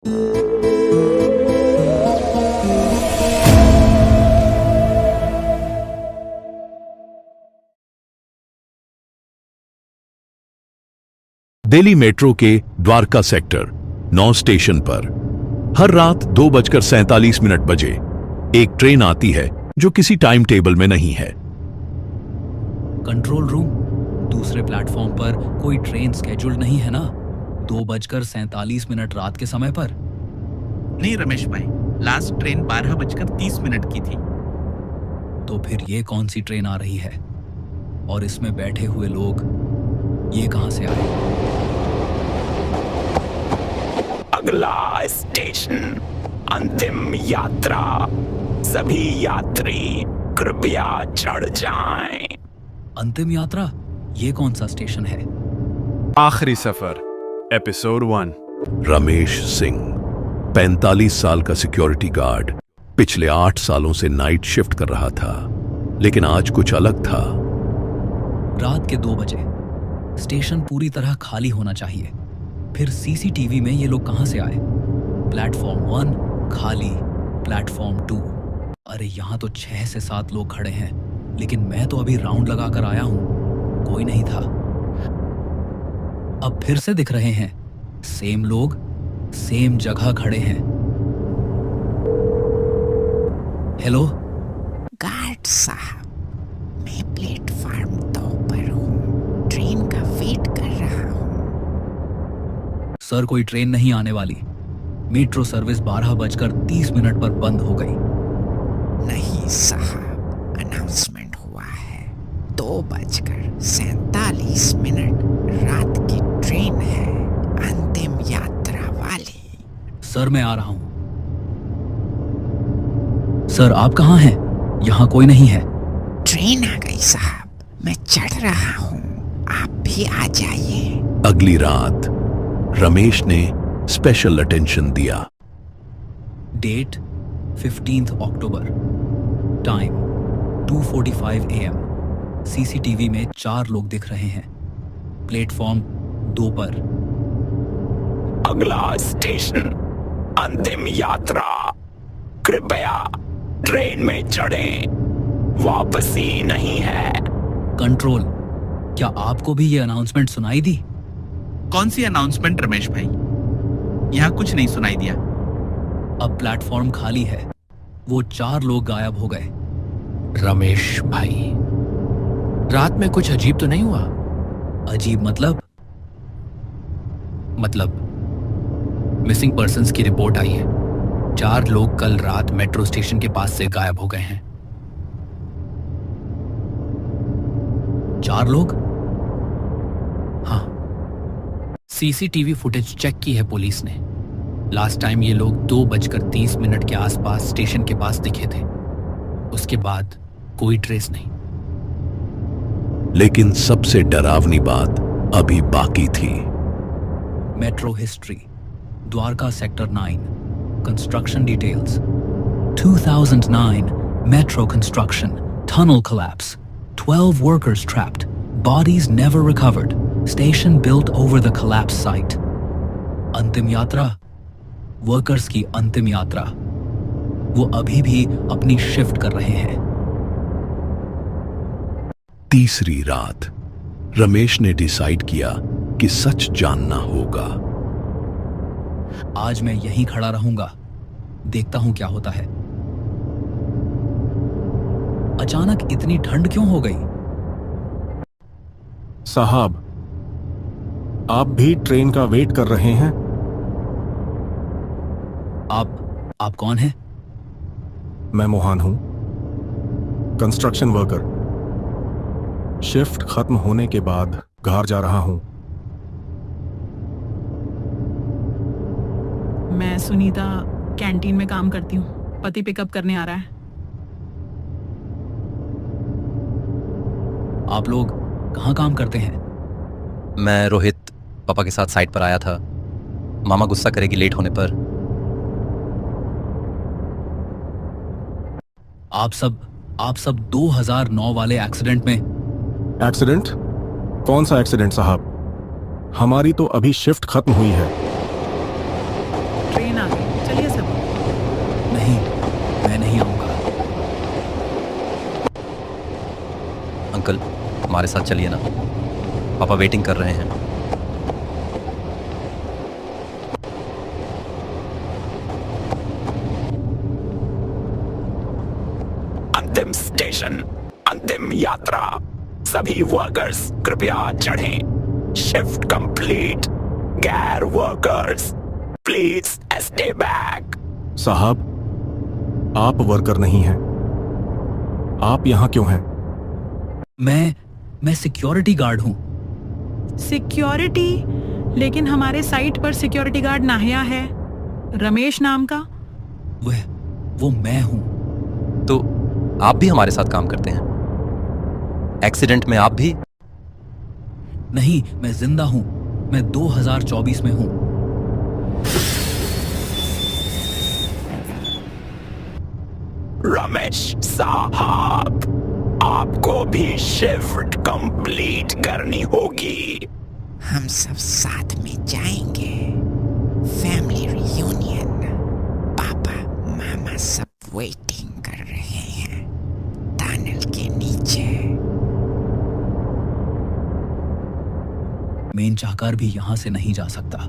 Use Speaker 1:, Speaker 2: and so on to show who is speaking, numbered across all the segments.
Speaker 1: Delhi metro के Dwarka sector 9 station पर हर रात 2:47 बजे एक ट्रेन आती है जो किसी टाइम टेबल में नहीं है।
Speaker 2: कंट्रोल रूम, दूसरे प्लेटफॉर्म पर कोई ट्रेन स्केड्यूल्ड नहीं है ना? 2:47 रात के समय पर?
Speaker 3: नहीं रमेश भाई, लास्ट ट्रेन 12:30 की थी।
Speaker 2: तो फिर ये कौन सी ट्रेन आ रही है? और इसमें बैठे हुए लोग ये कहां से आए?
Speaker 4: अगला स्टेशन अंतिम यात्रा। सभी यात्री कृपया चढ़ जाएं।
Speaker 2: अंतिम यात्रा? ये कौन सा स्टेशन है?
Speaker 5: आखिरी सफर, एपिसोड 1।
Speaker 1: रमेश सिंह 45 साल का सिक्योरिटी गार्ड पिछले 8 सालों से नाइट शिफ्ट कर रहा था, लेकिन आज कुछ अलग था।
Speaker 2: रात के 2 बजे स्टेशन पूरी तरह खाली होना चाहिए। फिर सीसीटीवी में ये लोग कहां से आए? प्लेटफॉर्म 1 खाली, प्लेटफॉर्म 2। अरे यहां तो 6 से 7 लोग खड़े हैं, लेकिन मैं तो अभी राउंड लगाकर आया हूं, कोई नहीं था। अब फिर से दिख रहे हैं, सेम लोग सेम जगह खड़े हैं। हेलो
Speaker 6: गार्ड साहब, मैं प्लेटफॉर्म 2 पर हूँ, ट्रेन का वेट कर रहा हूँ।
Speaker 2: सर, कोई ट्रेन नहीं आने वाली। मेट्रो सर्विस 12:30 पर बंद हो गई।
Speaker 6: नहीं साहब, अनाउंसमेंट हुआ है 2:47 रात की ट्रेन है, अंतिम यात्रा वाली।
Speaker 2: सर मैं आ रहा हूं। सर आप कहां हैं? यहां कोई नहीं है।
Speaker 6: ट्रेन आ गई साहब, मैं चढ़ रहा हूँ, आप भी आ जाइए।
Speaker 1: अगली रात रमेश ने स्पेशल अटेंशन दिया।
Speaker 2: Date 15 October, time 2:45 AM। CCTV में 4 लोग दिख रहे हैं, प्लेटफॉर्म 2 पर।
Speaker 4: अगला स्टेशन अंतिम यात्रा। कृपया ट्रेन में चढ़ें, वापसी नहीं है।
Speaker 2: कंट्रोल, क्या आपको भी ये अनाउंसमेंट सुनाई दी?
Speaker 3: कौन सी अनाउंसमेंट रमेश भाई? यहाँ कुछ नहीं सुनाई दिया।
Speaker 2: अब प्लेटफॉर्म खाली है, वो 4 लोग गायब हो गए।
Speaker 7: रमेश भाई, रात में कुछ अजीब तो नहीं हुआ?
Speaker 2: अजीब मतलब?
Speaker 7: मिसिंग पर्सन्स की रिपोर्ट आई है। 4 लोग कल रात मेट्रो स्टेशन के पास से गायब हो गए हैं।
Speaker 2: 4 लोग?
Speaker 7: हाँ, सीसीटीवी फुटेज चेक की है पुलिस ने। लास्ट टाइम ये लोग 2:30 के आसपास स्टेशन के पास दिखे थे, उसके बाद कोई ट्रेस नहीं।
Speaker 1: लेकिन सबसे डरावनी बात अभी बाकी थी।
Speaker 2: Metro history, Dwarka sector 9, construction details. 2009 metro construction, tunnel collapse, 12 workers trapped, bodies never recovered, station built over the collapse site. अंतिम यात्रा, वर्कर्स की अंतिम यात्रा। वो अभी भी अपनी शिफ्ट कर रहे हैं।
Speaker 1: तीसरी रात रमेश ने डिसाइड किया कि सच जानना होगा।
Speaker 2: आज मैं यहीं खड़ा रहूंगा, देखता हूं क्या होता है। अचानक इतनी ठंड क्यों हो गई?
Speaker 5: साहब, आप भी ट्रेन का वेट कर रहे हैं?
Speaker 2: आप कौन हैं?
Speaker 5: मैं मोहन हूं, कंस्ट्रक्शन वर्कर। शिफ्ट खत्म होने के बाद घर जा रहा हूं।
Speaker 8: मैं सुनीता कैंटीन में काम करती हूँ, पति पिकअप करने आ रहा है।
Speaker 2: आप लोग कहाँ काम करते हैं?
Speaker 9: मैं रोहित पापा के साथ साइट पर आया था। मामा गुस्सा करेगी लेट होने पर।
Speaker 2: आप सब 2009 वाले एक्सीडेंट में।
Speaker 5: एक्सीडेंट? कौन सा एक्सीडेंट साहब? हमारी तो अभी शिफ्ट खत्म हुई है।
Speaker 8: ट्रेन आ गई, चलिए सब।
Speaker 2: नहीं, मैं नहीं आऊंगा।
Speaker 9: अंकल हमारे साथ चलिए ना, पापा वेटिंग कर रहे हैं।
Speaker 4: अंतिम स्टेशन, अंतिम यात्रा। सभी वर्कर्स कृपया चढ़ें। Shift complete. गैर वर्कर्स प्लीज स्टे बैक।
Speaker 5: साहब, आप वर्कर नहीं हैं। आप यहां क्यों हैं?
Speaker 2: मैं सिक्योरिटी गार्ड हूं।
Speaker 8: सिक्योरिटी? लेकिन हमारे साइट पर सिक्योरिटी गार्ड नाहिया है, रमेश नाम का।
Speaker 2: वो मैं हूं।
Speaker 9: तो आप भी हमारे साथ काम करते हैं? एक्सीडेंट में आप भी?
Speaker 2: नहीं, मैं जिंदा हूं। मैं 2024 में हूं।
Speaker 4: रमेश साहब, आपको भी शिफ्ट कंप्लीट करनी होगी।
Speaker 6: हम सब साथ में जाएंगे। Family reunion. पापा मामा सब वेटिंग कर रहे हैं टनल के नीचे।
Speaker 2: मेन चाहकर भी यहां से नहीं जा सकता।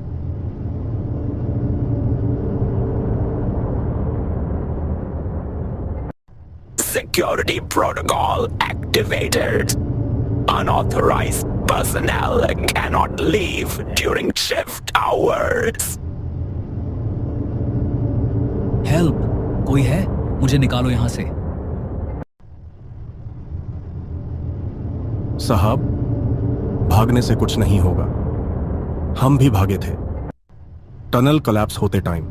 Speaker 4: Security protocol activated. Unauthorized personnel cannot leave during shift hours.
Speaker 2: Help! कोई है? मुझे निकालो यहां से।
Speaker 5: साहब, भागने से कुछ नहीं होगा। हम भी भागे थे टनल कोलैप्स होते टाइम।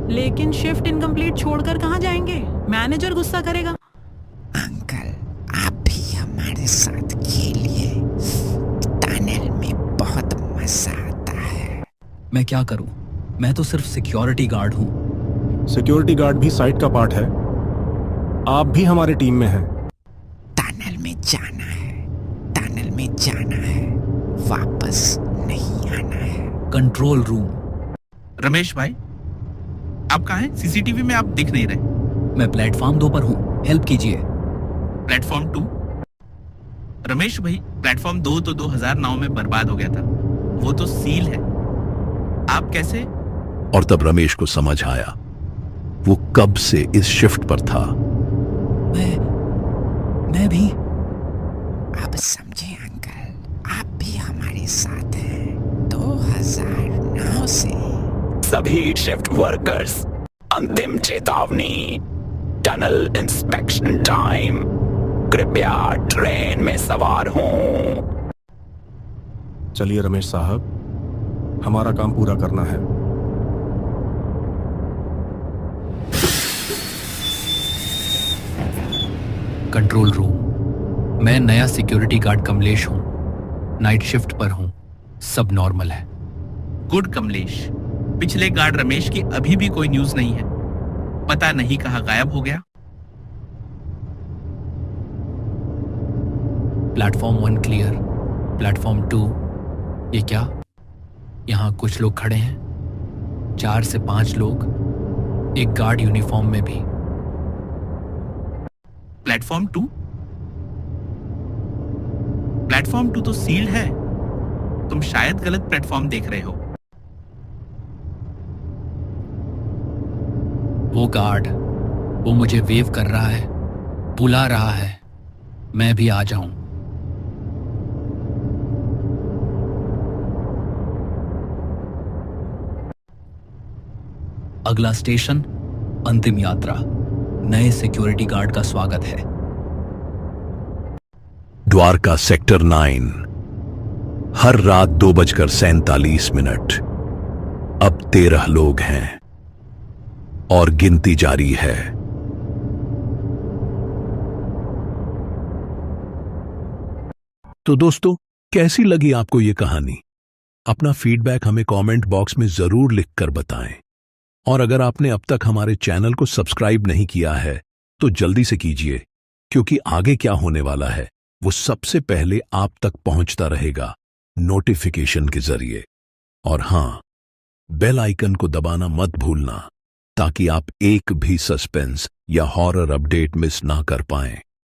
Speaker 8: लेकिन शिफ्ट इनकम्प्लीट छोड़कर कहाँ जाएंगे? मैनेजर गुस्सा करेगा।
Speaker 6: अंकल, आप भी हमारे साथ खेलिए। टनल में बहुत मजा आता है।
Speaker 2: मैं क्या करूं? मैं तो सिर्फ सिक्योरिटी गार्ड हूं।
Speaker 5: सिक्योरिटी गार्ड भी साइट का पार्ट है। आप भी हमारी टीम में हैं।
Speaker 6: टनल में जाना है, टनल में जाना है, वापस नहीं आना है।
Speaker 2: Control room.
Speaker 3: रमेश भाई, आप कहाँ हैं? सीसीटीवी में आप दिख नहीं रहे।
Speaker 2: मैं प्लेटफॉर्म 2 पर हूं। हेल्प कीजिए।
Speaker 3: प्लेटफॉर्म 2? रमेश भाई, प्लेटफॉर्म 2 तो 2009 में बर्बाद हो गया था। वो तो सील है। आप कैसे?
Speaker 1: और तब रमेश को समझ आया वो कब से इस शिफ्ट पर था।
Speaker 2: मैं भी।
Speaker 6: अब समझे अंकल, आप भी हमारे साथ हैं 2009 से।
Speaker 4: सभी शिफ्ट वर्कर्स, अंतिम चेतावनी। Tunnel inspection time. कृपया ट्रेन में सवार हों।
Speaker 5: चलिए रमेश साहब, हमारा काम पूरा करना है।
Speaker 7: Control room. मैं नया सिक्योरिटी गार्ड कमलेश हूं। नाइट शिफ्ट पर हूं। सब नॉर्मल है।
Speaker 3: गुड कमलेश। पिछले गार्ड रमेश की अभी भी कोई न्यूज नहीं है। पता नहीं कहाँ गायब हो गया।
Speaker 7: Platform 1 clear. प्लेटफॉर्म 2, ये क्या? यहां कुछ लोग खड़े हैं। 4 से 5 लोग, एक गार्ड यूनिफॉर्म में भी।
Speaker 3: प्लेटफॉर्म 2? प्लेटफॉर्म 2 तो सील्ड है। तुम शायद गलत प्लेटफॉर्म देख रहे हो।
Speaker 7: वो गार्ड, वो मुझे वेव कर रहा है, बुला रहा है। मैं भी आ जाऊं।
Speaker 2: अगला स्टेशन, अंतिम यात्रा। नए सिक्योरिटी गार्ड का स्वागत है।
Speaker 1: द्वारका सेक्टर 9। हर रात 2:47 अब 13 लोग हैं और गिनती जारी है। तो दोस्तों, कैसी लगी आपको ये कहानी? अपना फीडबैक हमें कमेंट बॉक्स में जरूर लिखकर बताएं। और अगर आपने अब तक हमारे चैनल को सब्सक्राइब नहीं किया है तो जल्दी से कीजिए, क्योंकि आगे क्या होने वाला है वो सबसे पहले आप तक पहुंचता रहेगा नोटिफिकेशन के जरिए। और हां, बेल आइकन को दबाना मत भूलना ताकि आप एक भी सस्पेंस या हॉरर अपडेट मिस ना कर पाएं।